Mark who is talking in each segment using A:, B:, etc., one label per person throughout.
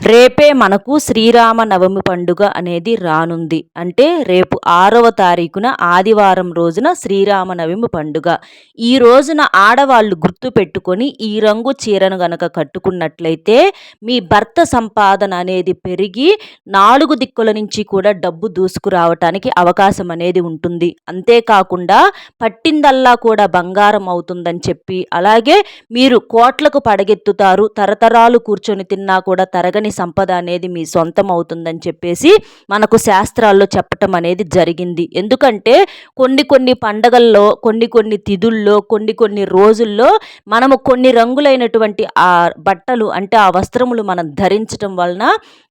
A: రేపే మనకు శ్రీరామనవమి పండుగ అనేది రానుంది. అంటే రేపు 6వ తారీఖున ఆదివారం రోజున శ్రీరామనవమి పండుగ. ఈ రోజున ఆడవాళ్ళు గుర్తుపెట్టుకొని ఈ రంగు చీరను గనక కట్టుకున్నట్లయితే మీ భర్త సంపాదన అనేది పెరిగి 4 దిక్కుల నుంచి కూడా డబ్బు దూసుకురావటానికి అవకాశం అనేది ఉంటుంది. అంతేకాకుండా పట్టిందల్లా కూడా బంగారం అవుతుందని చెప్పి, అలాగే మీరు కోట్లకు పడగెత్తుతారు, తరతరాలు కూర్చొని తిన్నా కూడా తరగని సంపద అనేది మీ సొంతం అవుతుందని చెప్పేసి మనకు శాస్త్రాల్లో చెప్పటం అనేది జరిగింది. ఎందుకంటే కొన్ని పండగల్లో, కొన్ని తిథుల్లో, కొన్ని రోజుల్లో మనము కొన్ని రంగులైనటువంటి ఆ బట్టలు అంటే ఆ వస్త్రములు మనం ధరించటం వలన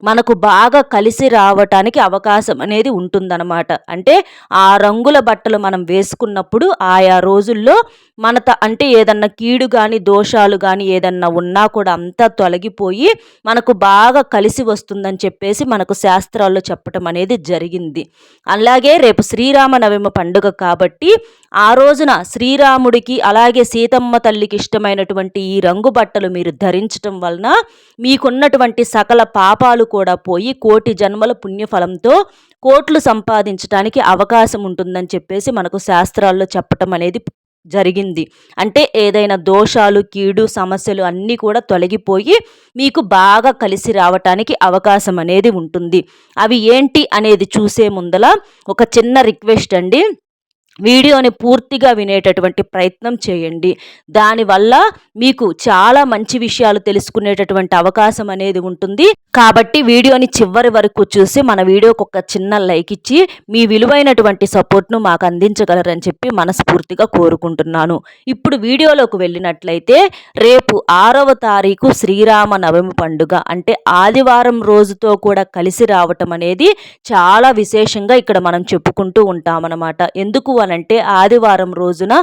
A: మనకు బాగా కలిసి రావటానికి అవకాశం అనేది ఉంటుందన్నమాట. అంటే ఆ రంగుల బట్టలు మనం వేసుకున్నప్పుడు ఆయా రోజుల్లో అంటే ఏదన్నా కీడు కానీ దోషాలు కానీ ఏదన్నా ఉన్నా కూడా అంతా తొలగిపోయి మనకు బాగా కలిసి వస్తుందని చెప్పేసి మనకు శాస్త్రాల్లో చెప్పటం అనేది జరిగింది. అలాగే రేపు శ్రీరామనవమి పండుగ కాబట్టి ఆ రోజున శ్రీరాముడికి అలాగే సీతమ్మ తల్లికి ఇష్టమైనటువంటి ఈ రంగు బట్టలు మీరు ధరించటం వలన మీకున్నటువంటి సకల పాపాలు కూడా పోయి కోటి జన్మల పుణ్యఫలంతో కోట్లు సంపాదించడానికి అవకాశం ఉంటుందని చెప్పేసి మనకు శాస్త్రాల్లో చెప్పటం అనేది జరిగింది. అంటే ఏదైనా దోషాలు, కీడు, సమస్యలు అన్నీ కూడా తొలగిపోయి మీకు బాగా కలిసి రావటానికి అవకాశం అనేది ఉంటుంది. అవి ఏంటి అనేది చూసే ముందల ఒక చిన్న రిక్వెస్ట్ అండి. వీడియోని పూర్తిగా వినేటటువంటి ప్రయత్నం చేయండి. దానివల్ల మీకు చాలా మంచి విషయాలు తెలుసుకునేటటువంటి అవకాశం అనేది ఉంటుంది. కాబట్టి వీడియోని చివరి వరకు చూసి మన వీడియోకి ఒక చిన్న లైక్ ఇచ్చి మీ విలువైనటువంటి సపోర్ట్ను మాకు అందించగలరని చెప్పి మనస్ఫూర్తిగా కోరుకుంటున్నాను. ఇప్పుడు వీడియోలోకి వెళ్ళినట్లయితే రేపు 6వ తారీఖు శ్రీరామనవమి పండుగ అంటే ఆదివారం రోజుతో కూడా కలిసి రావటం అనేది చాలా విశేషంగా ఇక్కడ మనం చెప్పుకుంటూ ఉంటామన్నమాట. ఎందుకు అనంటే ఆదివారం రోజున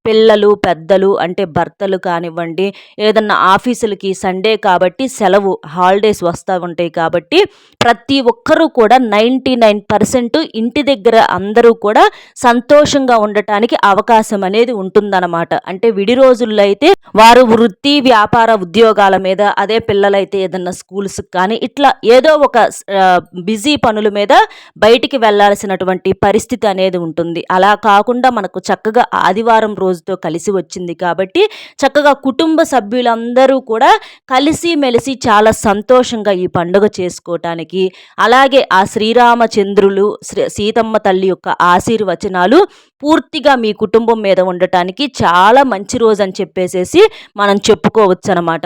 A: పిల్లలు, పెద్దలు అంటే భర్తలు కానివ్వండి, ఏదన్నా ఆఫీసులకి సండే కాబట్టి సెలవు హాలిడేస్ వస్తూ ఉంటాయి కాబట్టి ప్రతి ఒక్కరూ కూడా 99% ఇంటి దగ్గర అందరూ కూడా సంతోషంగా ఉండటానికి అవకాశం అనేది ఉంటుందన్నమాట. అంటే విడి రోజుల్లో అయితే వారు వృత్తి, వ్యాపార, ఉద్యోగాల మీద, అదే పిల్లలైతే ఏదన్నా స్కూల్స్ కానీ ఇట్లా ఏదో ఒక బిజీ పనుల మీద బయటికి వెళ్లాల్సినటువంటి పరిస్థితి అనేది ఉంటుంది. అలా కాకుండా మనకు చక్కగా ఆదివారం రోజుతో కలిసి వచ్చింది కాబట్టి చక్కగా కుటుంబ సభ్యులందరూ కూడా కలిసి మెలిసి చాలా సంతోషంగా ఈ పండుగ చేసుకోవటానికి, అలాగే ఆ శ్రీరామచంద్రులు సీతమ్మ తల్లి యొక్క ఆశీర్వచనాలు పూర్తిగా మీ కుటుంబం మీద ఉండటానికి చాలా మంచి రోజు అని చెప్పేసేసి మనం చెప్పుకోవచ్చు అన్నమాట.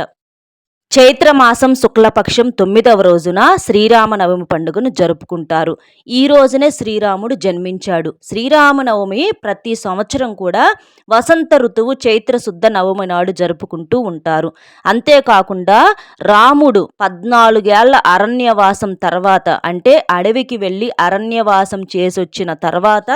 A: చైత్రమాసం శుక్లపక్షం 9వ రోజున శ్రీరామనవమి పండుగను జరుపుకుంటారు. ఈ రోజునే శ్రీరాముడు జన్మించాడు. శ్రీరామనవమి ప్రతి సంవత్సరం కూడా వసంత ఋతువు చైత్ర శుద్ధ నవమి నాడు జరుపుకుంటూ ఉంటారు. అంతేకాకుండా రాముడు 14 ఏళ్ల అరణ్యవాసం తర్వాత అంటే అడవికి వెళ్ళి అరణ్యవాసం చేసొచ్చిన తర్వాత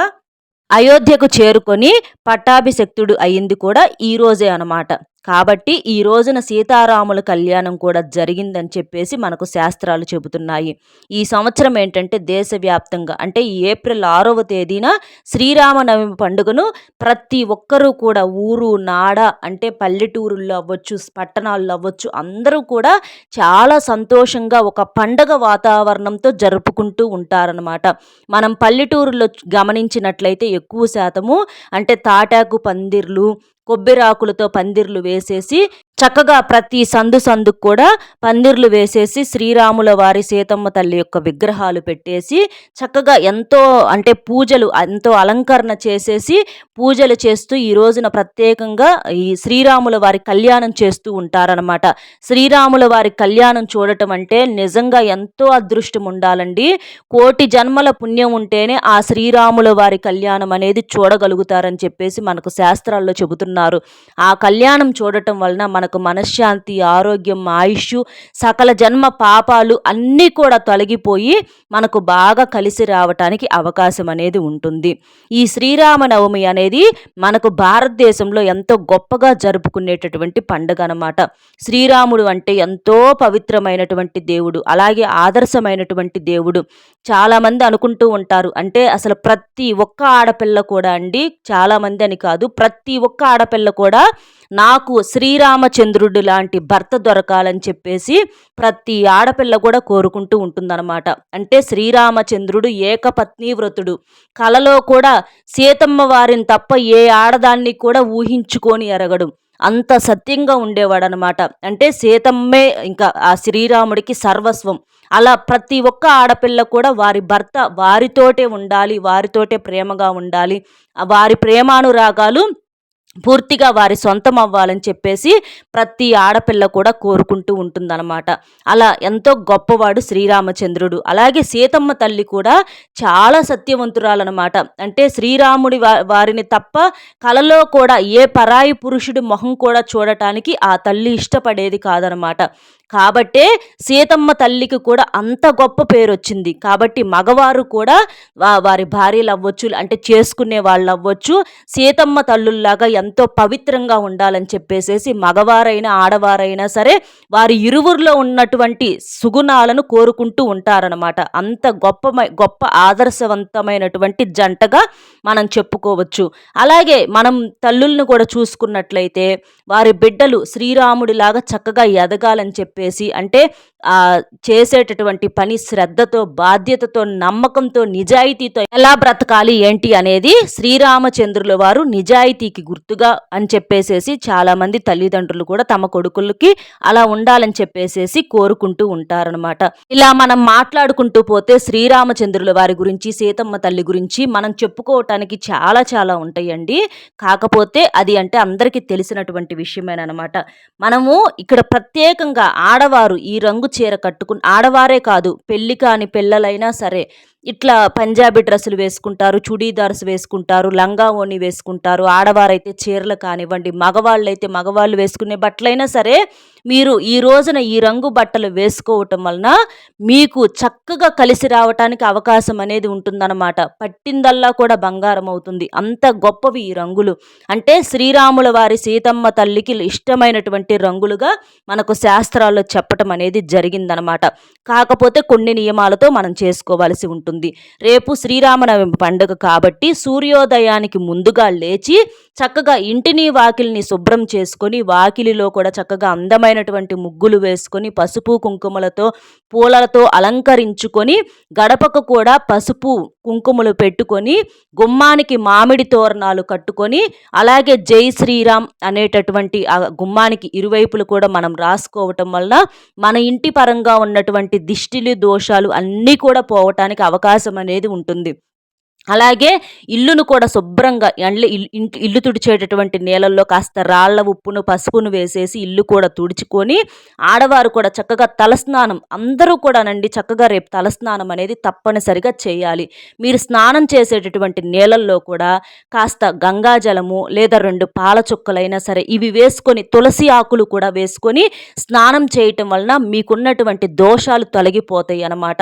A: అయోధ్యకు చేరుకొని పట్టాభిషిక్తుడు అయింది కూడా ఈ రోజే అన్నమాట. కాబట్టి ఈ రోజున సీతారాముల కళ్యాణం కూడా జరిగిందని చెప్పేసి మనకు శాస్త్రాలు చెబుతున్నాయి. ఈ సంవత్సరం ఏంటంటే దేశవ్యాప్తంగా అంటే ఈ ఏప్రిల్ 6వ తేదీన శ్రీరామనవమి పండుగను ప్రతి ఒక్కరూ కూడా ఊరు నాడ అంటే పల్లెటూరుల్లో అవ్వచ్చు, పట్టణాల్లో అవ్వచ్చు అందరూ కూడా చాలా సంతోషంగా ఒక పండగ వాతావరణంతో జరుపుకుంటూ ఉంటారనమాట. మనం పల్లెటూరులో గమనించినట్లయితే ఎక్కువ శాతము అంటే తాటాకు పందిర్లు, కొబ్బెరాకులతో పందిర్లు వేసేసి చక్కగా ప్రతి సందుకు కూడా పందిర్లు వేసేసి శ్రీరాముల వారి సీతమ్మ తల్లి యొక్క విగ్రహాలు పెట్టేసి చక్కగా ఎంతో అంటే పూజలు ఎంతో అలంకరణ చేసేసి పూజలు చేస్తూ ఈ రోజున ప్రత్యేకంగా ఈ శ్రీరాముల వారి కళ్యాణం చేస్తూ ఉంటారనమాట. శ్రీరాముల వారి కళ్యాణం చూడటం అంటే నిజంగా ఎంతో అదృష్టం ఉండాలండి. కోటి జన్మల పుణ్యం ఉంటేనే ఆ శ్రీరాముల వారి కళ్యాణం అనేది చూడగలుగుతారని చెప్పేసి మనకు శాస్త్రాల్లో చెబుతున్నారు. ఆ కళ్యాణం చూడటం వలన మనకు మనశ్శాంతి, ఆరోగ్యం, ఆయుష్, సకల జన్మ పాపాలు అన్నీ కూడా తొలగిపోయి మనకు బాగా కలిసి రావటానికి అవకాశం అనేది ఉంటుంది. ఈ శ్రీరామనవమి అనేది మనకు భారతదేశంలో ఎంతో గొప్పగా జరుపుకునేటటువంటి పండుగ అన్నమాట. శ్రీరాముడు అంటే ఎంతో పవిత్రమైనటువంటి దేవుడు, అలాగే ఆదర్శమైనటువంటి దేవుడు. చాలామంది అనుకుంటూ ఉంటారు అంటే అసలు ప్రతి ఒక్క ఆడపిల్ల కూడా అండి, చాలామంది అని కాదు, ప్రతి ఒక్క ఆడపిల్ల కూడా నాకు శ్రీరామచంద్ర శ్రీరామచంద్రుడు లాంటి భర్త దొరకాలని చెప్పేసి ప్రతి ఆడపిల్ల కూడా కోరుకుంటూ ఉంటుందన్నమాట. అంటే శ్రీరామచంద్రుడు ఏకపత్ని వ్రతుడు. కలలో కూడా సీతమ్మ వారిని తప్ప ఏ ఆడదాన్ని కూడా ఊహించుకొని ఎరగడు. అంత సత్యంగా ఉండేవాడనమాట. అంటే సీతమ్మే ఇంకా ఆ శ్రీరాముడికి సర్వస్వం. అలా ప్రతి ఒక్క ఆడపిల్ల కూడా వారి భర్త వారితోటే ఉండాలి, వారితోటే ప్రేమగా ఉండాలి, వారి ప్రేమానురాగాలు పూర్తిగా వారి సొంతం అవ్వాలని చెప్పేసి ప్రతి ఆడపిల్ల కూడా కోరుకుంటూ ఉంటుందన్నమాట. అలా ఎంతో గొప్పవాడు శ్రీరామచంద్రుడు. అలాగే సీతమ్మ తల్లి కూడా చాలా సత్యవంతురాలన్నమాట. అంటే శ్రీరాముడి వారిని తప్ప కలలో కూడా ఏ పరాయి పురుషుడి మొహం కూడా చూడటానికి ఆ తల్లి ఇష్టపడేది కాదనమాట. కాబట్టే సీతమ్మ తల్లికి కూడా అంత గొప్ప పేరు వచ్చింది. కాబట్టి మగవారు కూడా వారి భార్యలు అవ్వచ్చు, అంటే చేసుకునే వాళ్ళు అవ్వచ్చు, సీతమ్మ తల్లుల్లాగా ఎంతో పవిత్రంగా ఉండాలని చెప్పేసేసి మగవారైనా ఆడవారైనా సరే వారి ఇరువురిలో ఉన్నటువంటి సుగుణాలను కోరుకుంటూ ఉంటారనమాట. అంత గొప్ప ఆదర్శవంతమైనటువంటి జంటగా మనం చెప్పుకోవచ్చు. అలాగే మనం తల్లులను కూడా చూసుకున్నట్లయితే వారి బిడ్డలు శ్రీరాముడిలాగా చక్కగా ఎదగాలని చెప్పేసి, అంటే చేసేటటువంటి పని శ్రద్ధతో, బాధ్యతతో, నమ్మకంతో, నిజాయితీతో ఎలా బ్రతకాలి ఏంటి అనేది శ్రీరామచంద్రుల వారు నిజాయితీకి గుర్తుగా అని చెప్పేసేసి చాలామంది తల్లిదండ్రులు కూడా తమ కొడుకులకి అలా ఉండాలని చెప్పేసేసి కోరుకుంటూ ఉంటారనమాట. ఇలా మనం మాట్లాడుకుంటూ పోతే శ్రీరామచంద్రుల వారి గురించి, సీతమ్మ తల్లి గురించి మనం చెప్పుకోవటానికి చాలా చాలా ఉంటాయండి. కాకపోతే అది అంటే అందరికీ తెలిసినటువంటి విషయమేనమాట. మనము ఇక్కడ ప్రత్యేకంగా ఆడవారు ఈ రంగు చీర కట్టుకుని, ఆడవారే కాదు పెళ్లి కాని పిల్లలైనా సరే ఇట్లా పంజాబీ డ్రెస్సులు వేసుకుంటారు, చుడీదార్స్ వేసుకుంటారు, లంగా ఓణి వేసుకుంటారు. ఆడవారైతే చీరలు కానివ్వండి, మగవాళ్ళైతే మగవాళ్ళు వేసుకునే బట్టలైనా సరే మీరు ఈ రోజున ఈ రంగు బట్టలు వేసుకోవటం వలన మీకు చక్కగా కలిసి రావటానికి అవకాశం అనేది ఉంటుందన్నమాట. పట్టిందల్లా కూడా బంగారం అవుతుంది. అంత గొప్పవి ఈ రంగులు. అంటే శ్రీరాముల వారి సీతమ్మ తల్లికి ఇష్టమైనటువంటి రంగులుగా మనకు శాస్త్రాల్లో చెప్పటం అనేది జరిగిందనమాట. కాకపోతే కొన్ని నియమాలతో మనం చేసుకోవాల్సి ఉంటుంది. రేపు శ్రీరామనవమి పండుగ కాబట్టి సూర్యోదయానికి ముందుగా లేచి చక్కగా ఇంటిని వాకిలిని శుభ్రం చేసుకొని, వాకిలిలో కూడా చక్కగా అందమైనటువంటి ముగ్గులు వేసుకొని, పసుపు కుంకుమలతో పూలతో అలంకరించుకొని, గడపకు కూడా పసుపు కుంకుమలు పెట్టుకొని, గుమ్మానికి మామిడి తోరణాలు కట్టుకొని, అలాగే జై శ్రీరామ్ అనేటటువంటి ఆ గుమ్మానికి ఇరువైపులు కూడా మనం రాసుకోవటం వల్ల మన ఇంటి పరంగా ఉన్నటువంటి దిష్టిలు దోషాలు అన్నీ కూడా పోవటానికి అవకాశం అనేది ఉంటుంది. అలాగే ఇల్లును కూడా శుభ్రంగా ఇల్లు తుడిచేటటువంటి నీళ్ళల్లో కాస్త రాళ్ల ఉప్పును పసుపును వేసేసి ఇల్లు కూడా తుడుచుకొని, ఆడవారు కూడా చక్కగా తలస్నానం, అందరూ కూడానండి చక్కగా రేపు తలస్నానం అనేది తప్పనిసరిగా చేయాలి. మీరు స్నానం చేసేటటువంటి నీళ్ళల్లో కూడా కాస్త గంగాజలము లేదా 2 పాల చుక్కలైనా సరే ఇవి వేసుకొని, తులసి ఆకులు కూడా వేసుకొని స్నానం చేయటం వలన మీకున్నటువంటి దోషాలు తొలగిపోతాయి అన్నమాట.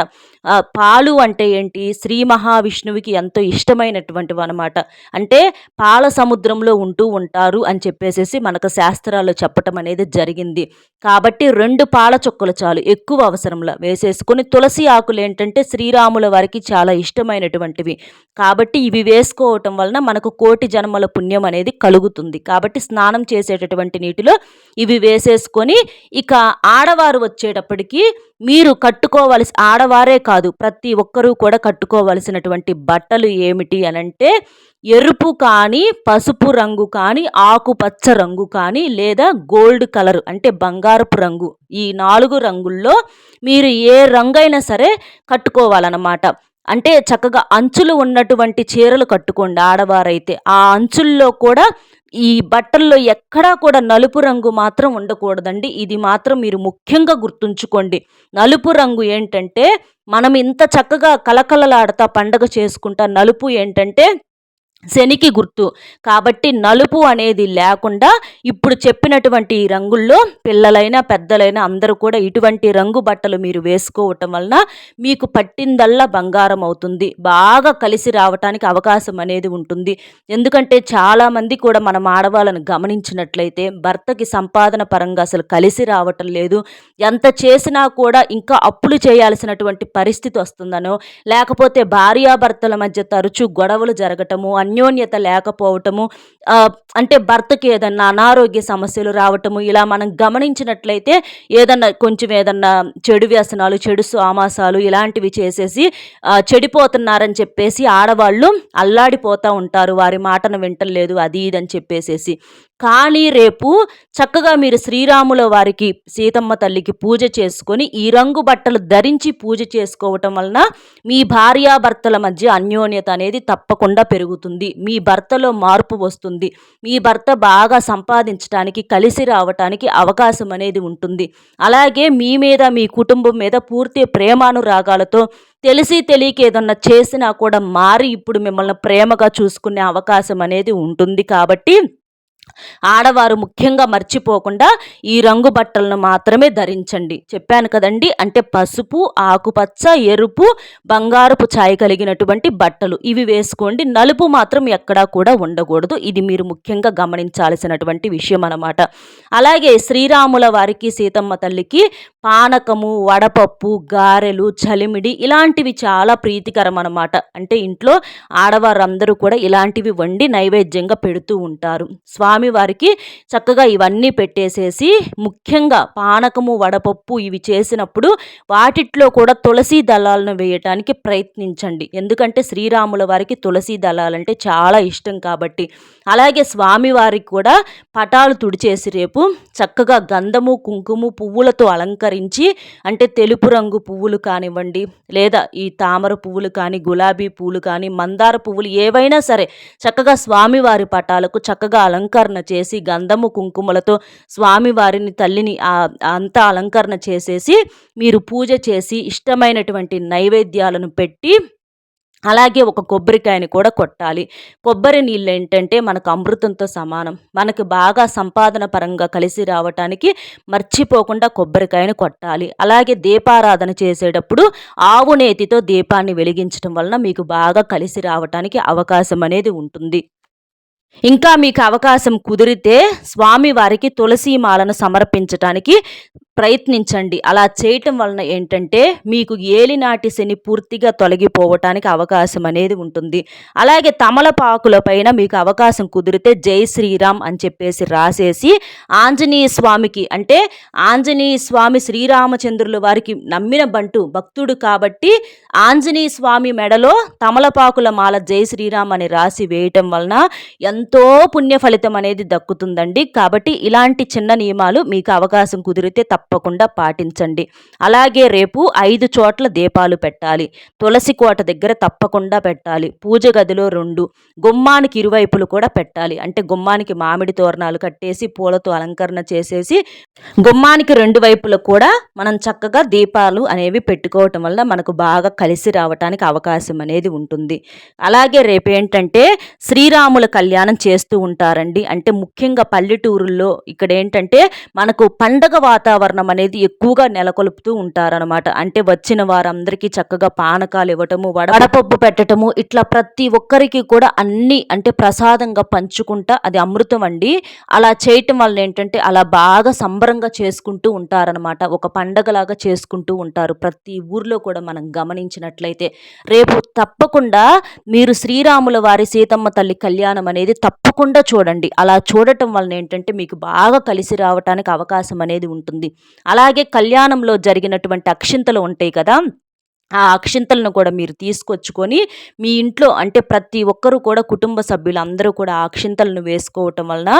A: పాలు అంటే ఏంటి, శ్రీ మహావిష్ణువుకి ఎంతో ఇష్టమైనటువంటివి అనమాట. అంటే పాల సముద్రంలో ఉంటూ ఉంటారు అని చెప్పేసి మనకు శాస్త్రాల్లో చెప్పటం అనేది జరిగింది. కాబట్టి 2 పాల చుక్కలు చాలు, ఎక్కువ అవసరంలా వేసేసుకొని, తులసి ఆకులు ఏంటంటే శ్రీరాముల వారికి చాలా ఇష్టమైనటువంటివి కాబట్టి ఇవి వేసుకోవటం వలన మనకు కోటి జన్మల పుణ్యం అనేది కలుగుతుంది. కాబట్టి స్నానం చేసేటటువంటి నీటిలో ఇవి వేసేసుకొని, ఇక ఆడవారు వచ్చేటప్పటికి మీరు కట్టుకోవలసి, ఆడవారే కాదు ప్రతి ఒక్కరూ కూడా కట్టుకోవలసినటువంటి బట్టలు ఏమిటి అనంటే, ఎరుపు కానీ, పసుపు రంగు కానీ, ఆకుపచ్చ రంగు కానీ, లేదా గోల్డ్ కలర్ అంటే బంగారపు రంగు, ఈ 4 రంగుల్లో మీరు ఏ రంగైనా సరే కట్టుకోవాలన్నమాట. అంటే చక్కగా అంచులు ఉన్నటువంటి చీరలు కట్టుకోండి ఆడవారైతే. ఆ అంచుల్లో కూడా ఈ బట్టల్లో ఎక్కడా కూడా నలుపు రంగు మాత్రం ఉండకూడదండి. ఇది మాత్రం మీరు ముఖ్యంగా గుర్తుంచుకోండి. నలుపు రంగు ఏంటంటే, మనం ఇంత చక్కగా కలకలలాడుతా పండగ చేసుకుంటా, నలుపు ఏంటంటే శనికి గుర్తు. కాబట్టి నలుపు అనేది లేకుండా ఇప్పుడు చెప్పినటువంటి ఈ రంగుల్లో పిల్లలైనా పెద్దలైనా అందరూ కూడా ఇటువంటి రంగు బట్టలు మీరు వేసుకోవటం వలన మీకు పట్టిందల్లా బంగారం అవుతుంది. బాగా కలిసి రావటానికి అవకాశం అనేది ఉంటుంది. ఎందుకంటే చాలామంది కూడా మనం ఆడవాళ్ళను గమనించినట్లయితే భర్తకి సంపాదన పరంగా అసలు కలిసి రావటం లేదు. ఎంత చేసినా కూడా ఇంకా అప్పులు చేయాల్సినటువంటి పరిస్థితి వస్తుందనో, లేకపోతే భార్యాభర్తల మధ్య తరచూ గొడవలు జరగటము, అన్యోన్యత లేకపోవటము, అంటే భర్తకి ఏదన్నా అనారోగ్య సమస్యలు రావటము, ఇలా మనం గమనించినట్లయితే ఏదన్నా చెడు వ్యసనాలు, చెడు సామాసాలు ఇలాంటివి చేసేసి చెడిపోతున్నారని చెప్పేసి ఆడవాళ్ళు అల్లాడిపోతూ ఉంటారు. వారి మాటను వింటలేదు అది ఇది అని చెప్పేసేసి. కానీ రేపు చక్కగా మీరు శ్రీరాముల వారికి, సీతమ్మ తల్లికి పూజ చేసుకొని ఈ రంగు బట్టలు ధరించి పూజ చేసుకోవటం వలన మీ భార్యాభర్తల మధ్య అన్యోన్యత అనేది తప్పకుండా పెరుగుతుంది. మీ భర్తలో మార్పు వస్తుంది. మీ భర్త బాగా సంపాదించడానికి, కలిసి రావటానికి అవకాశం అనేది ఉంటుంది. అలాగే మీ మీద, మీ కుటుంబం మీద పూర్తి ప్రేమానురాగాలతో తెలిసి తెలియక ఏదన్నా చేసినా కూడా మారి ఇప్పుడు మిమ్మల్ని ప్రేమగా చూసుకునే అవకాశం అనేది ఉంటుంది. కాబట్టి ఆడవారు ముఖ్యంగా మర్చిపోకుండా ఈ రంగు బట్టలను మాత్రమే ధరించండి. చెప్పాను కదండి, అంటే పసుపు, ఆకుపచ్చ, ఎరుపు, బంగారపు ఛాయ కలిగినటువంటి బట్టలు ఇవి వేసుకోండి. నలుపు మాత్రం ఎక్కడా కూడా ఉండకూడదు. ఇది మీరు ముఖ్యంగా గమనించాల్సినటువంటి విషయం అన్నమాట. అలాగే శ్రీరాముల వారికి, సీతమ్మ తల్లికి పానకము, వడపప్పు, గారెలు, చలిమిడి ఇలాంటివి చాలా ప్రీతికరం అన్నమాట. అంటే ఇంట్లో ఆడవారందరూ కూడా ఇలాంటివి వండి నైవేద్యంగా పెడుతూ ఉంటారు. స్వామివారికి చక్కగా ఇవన్నీ పెట్టేసేసి, ముఖ్యంగా పానకము, వడపప్పు ఇవి చేసినప్పుడు వాటిట్లో కూడా తులసి దళాలను వేయటానికి ప్రయత్నించండి. ఎందుకంటే శ్రీరాముల వారికి తులసి దళాలంటే చాలా ఇష్టం కాబట్టి. అలాగే స్వామివారికి కూడా పటాలు తుడిచేసి రేపు చక్కగా గంధము, కుంకుమ, పువ్వులతో అలంకరించి, అంటే తెలుపు రంగు పువ్వులు కానివ్వండి, లేదా ఈ తామర పువ్వులు కానీ, గులాబీ పువ్వులు కానీ, మందార పువ్వులు ఏవైనా సరే చక్కగా స్వామివారి పటాలకు చక్కగా అలంకరణ చేసి, గంధము కుంకుమలతో స్వామివారిని, తల్లిని అంతా అలంకరణ చేసేసి మీరు పూజ చేసి ఇష్టమైనటువంటి నైవేద్యాలను పెట్టి, అలాగే ఒక కొబ్బరికాయని కూడా కొట్టాలి. కొబ్బరి నీళ్ళు ఏంటంటే మనకు అమృతంతో సమానం. మనకు బాగా సంపాదన పరంగా కలిసి రావటానికి మర్చిపోకుండా కొబ్బరికాయని కొట్టాలి. అలాగే దీపారాధన చేసేటప్పుడు ఆవు నేతితో దీపాన్ని వెలిగించడం వలన మీకు బాగా కలిసి రావటానికి అవకాశం అనేది ఉంటుంది. ఇంకా మీకు అవకాశం కుదిరితే స్వామివారికి తులసి మాలను సమర్పించటానికి ప్రయత్నించండి. అలా చేయటం వలన ఏంటంటే మీకు ఏలినాటి శని పూర్తిగా తొలగిపోవటానికి అవకాశం అనేది ఉంటుంది. అలాగే తమలపాకుల పైన మీకు అవకాశం కుదిరితే జై శ్రీరామ్ అని చెప్పేసి రాసేసి ఆంజనేయ స్వామికి, అంటే ఆంజనేయ స్వామి శ్రీరామచంద్రుల వారికి నమ్మిన భక్తుడు కాబట్టి ఆంజనేయ స్వామి మెడలో తమలపాకుల మాల జై శ్రీరామ్ అని రాసి వేయటం వలన ఎంతో పుణ్య ఫలితం అనేది దక్కుతుందండి. కాబట్టి ఇలాంటి చిన్న నియమాలు మీకు అవకాశం కుదిరితే తప్పకుండా పాటించండి. అలాగే రేపు 5 చోట్ల దీపాలు పెట్టాలి. తులసి కోట దగ్గర తప్పకుండా పెట్టాలి. పూజ గదిలో 2, గుమ్మానికి ఇరువైపులు కూడా పెట్టాలి. అంటే గుమ్మానికి మామిడి తోరణాలు కట్టేసి పూలతో అలంకరణ చేసేసి గుమ్మానికి 2 వైపులు కూడా మనం చక్కగా దీపాలు అనేవి పెట్టుకోవటం వల్ల మనకు బాగా కలిసి రావటానికి అవకాశం అనేది ఉంటుంది. అలాగే రేపు ఏంటంటే శ్రీరాముల కళ్యాణం చేస్తూ ఉంటారండి. అంటే ముఖ్యంగా పల్లెటూరుల్లో ఇక్కడ ఏంటంటే మనకు పండగ వాతావరణం అనేది ఎక్కువగా నెలకొల్పుతూ ఉంటారనమాట. అంటే వచ్చిన వారందరికీ చక్కగా పానకాలు ఇవ్వటము, వడపప్పు పెట్టటము, ఇట్లా ప్రతి ఒక్కరికి కూడా అన్ని అంటే ప్రసాదంగా పంచుకుంటా, అది అమృతం అండి. అలా చేయటం వల్ల ఏంటంటే అలా బాగా సంబరంగా చేసుకుంటూ ఉంటారనమాట. ఒక పండగలాగా చేసుకుంటూ ఉంటారు ప్రతి ఊర్లో కూడా మనం గమనించినట్లయితే. రేపు తప్పకుండా మీరు శ్రీరాముల వారి, సీతమ్మ తల్లి కళ్యాణం అనేది తప్పకుండా చూడండి. అలా చూడటం వలన ఏంటంటే మీకు బాగా కలిసి రావటానికి అవకాశం అనేది ఉంటుంది. అలాగే కళ్యాణంలో జరిగినటువంటి అక్షింతలు ఉంటాయి కదా, ఆ అక్షింతలను కూడా మీరు తీసుకొచ్చుకొని మీ ఇంట్లో, అంటే ప్రతి ఒక్కరూ కూడా కుటుంబ సభ్యులందరూ కూడా ఆ అక్షింతలను వేసుకోవటం వలన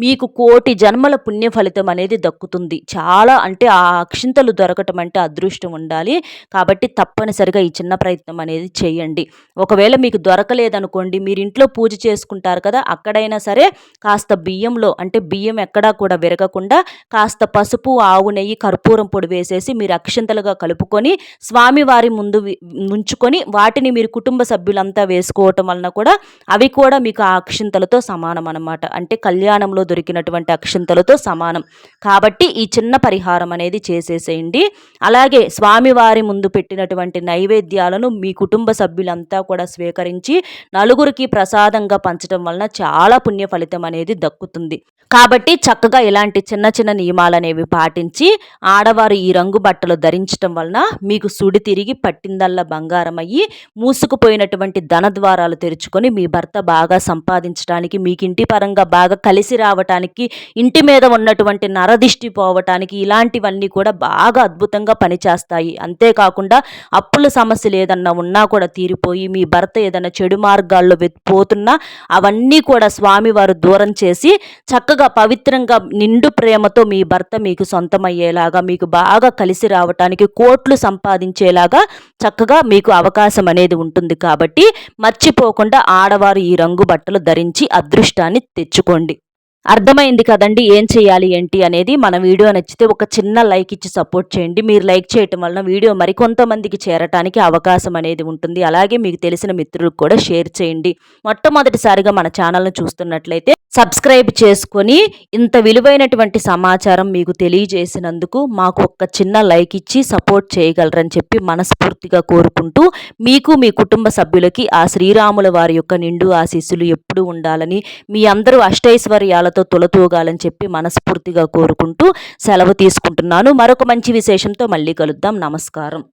A: మీకు కోటి జన్మల పుణ్య ఫలితం అనేది దక్కుతుంది. చాలా అంటే ఆ అక్షింతలు దొరకటం అంటే అదృష్టం ఉండాలి. కాబట్టి తప్పనిసరిగా ఈ చిన్న ప్రయత్నం అనేది చేయండి. ఒకవేళ మీకు దొరకలేదనుకోండి, మీరు ఇంట్లో పూజ చేసుకుంటారు కదా, అక్కడైనా సరే కాస్త బియ్యంలో, అంటే బియ్యం ఎక్కడా కూడా విరగకుండా కాస్త పసుపు, ఆవు నెయ్యి, కర్పూరం పొడి వేసేసి మీరు అక్షింతలుగా కలుపుకొని స్వామివారి ముందు ఉంచుకొని వాటిని మీరు కుటుంబ సభ్యులంతా వేసుకోవటం వలన కూడా అవి కూడా మీకు ఆ అక్షింతలతో సమానం అన్నమాట. అంటే కళ్యాణంలో దొరికినటువంటి అక్షింతలతో సమానం. కాబట్టి ఈ చిన్న పరిహారం అనేది చేసేసేయండి. అలాగే స్వామివారి ముందు పెట్టినటువంటి నైవేద్యాలను మీ కుటుంబ సభ్యులంతా కూడా స్వీకరించి నలుగురికి ప్రసాదంగా పంచడం వలన చాలా పుణ్య ఫలితం అనేది దక్కుతుంది. కాబట్టి చక్కగా ఇలాంటి చిన్న చిన్న నియమాలు అనేవి పాటించి ఆడవారు ఈ రంగు బట్టలు ధరించడం వలన మీకు సుడి తిరిగి పట్టిందల్లా బంగారం అయ్యి మూసుకుపోయినటువంటి ధన ద్వారాలు తెరుచుకొని మీ భర్త బాగా సంపాదించడానికి, మీకు ఇంటి పరంగా బాగా కలిసి రావటానికి, ఇంటి మీద ఉన్నటువంటి నరదిష్టి పోవటానికి ఇలాంటివన్నీ కూడా బాగా అద్భుతంగా పనిచేస్తాయి. అంతేకాకుండా అప్పుల సమస్యలు ఏదన్నా ఉన్నా కూడా తీరిపోయి, మీ భర్త ఏదైనా చెడు మార్గాల్లో పోతున్నా అవన్నీ కూడా స్వామివారు దూరం చేసి చక్కగా పవిత్రంగా నిండు ప్రేమతో మీ భర్త మీకు సొంతమయ్యేలాగా, మీకు బాగా కలిసి రావటానికి, కోట్లు సంపాదించేలాగా చక్కగా మీకు అవకాశం అనేది ఉంటుంది. కాబట్టి మర్చిపోకుండా ఆడవారు ఈ రంగు బట్టలు ధరించి అదృష్టాన్ని తెచ్చుకోండి. అర్థమైంది కదండి ఏం చేయాలి ఏంటి అనేది. మన వీడియో నచ్చితే ఒక చిన్న లైక్ ఇచ్చి సపోర్ట్ చేయండి. మీరు లైక్ చేయటం వలన వీడియో మరికొంతమందికి చేరటానికి అవకాశం అనేది ఉంటుంది. అలాగే మీకు తెలిసిన మిత్రులకు కూడా షేర్ చేయండి. మొట్టమొదటిసారిగా మన ఛానల్ను చూస్తున్నట్లయితే సబ్స్క్రైబ్ చేసుకొని ఇంత విలువైనటువంటి సమాచారం మీకు తెలియజేసినందుకు మాకు ఒక చిన్న లైక్ ఇచ్చి సపోర్ట్ చేయగలరని చెప్పి మనస్ఫూర్తిగా కోరుకుంటూ, మీకు మీ కుటుంబ సభ్యులకి ఆ శ్రీరాముల వారి యొక్క నిండు ఆశీస్సులు ఎప్పుడూ ఉండాలని, మీ అందరూ అష్టైశ్వర్యాలతో తులతూగాలని చెప్పి మనస్ఫూర్తిగా కోరుకుంటూ సెలవు తీసుకుంటున్నాను. మరొక మంచి విశేషంతో మళ్ళీ కలుద్దాం. నమస్కారం.